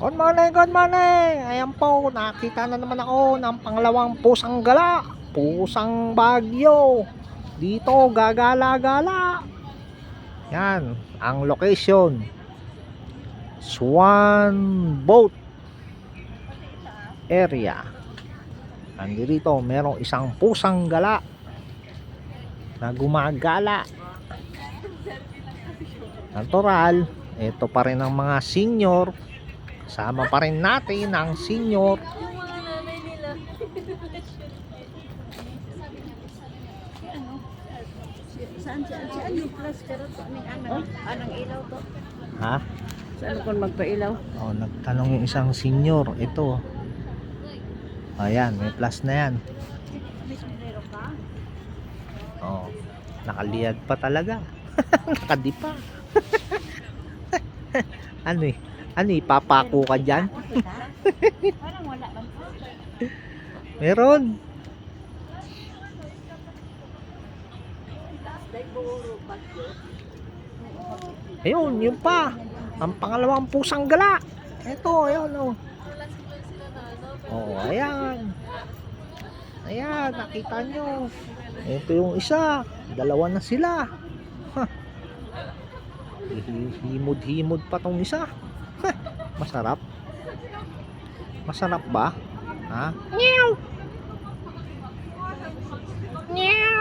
Good morning, good morning. Ayan po, nakita na naman ako ng pangalawang pusang gala. Pusang Bagyo. Dito, gagala-gala. Yan, ang location. Swan Boat area. Nandito, merong isang pusang gala na gumagala. Natural, ito pa rin ang mga senior. Kasama pa rin natin ang senior. Yung mga nanay nila. Saan yung plus pero to aming anang ilaw to? Ha? Saan kon magpailaw? Oh, nagtanong yung isang senior. Ito. Ayan, may plus na yan. Oh, nakaliyad pa talaga. Nakadipa. Ano eh? Ano eh? Papako ka dyan? Parang wala man. Meron. Ayun, yun pa. Ang pangalawang pusang gala. Ito, ayun oh. Oh, ayan. Ayan, nakita nyo. Ito yung isa. Dalawa na sila. Huh. Himod-himod pa tong isa. Huh. Masarap. Masarap ba? Ha? Meow. Meow.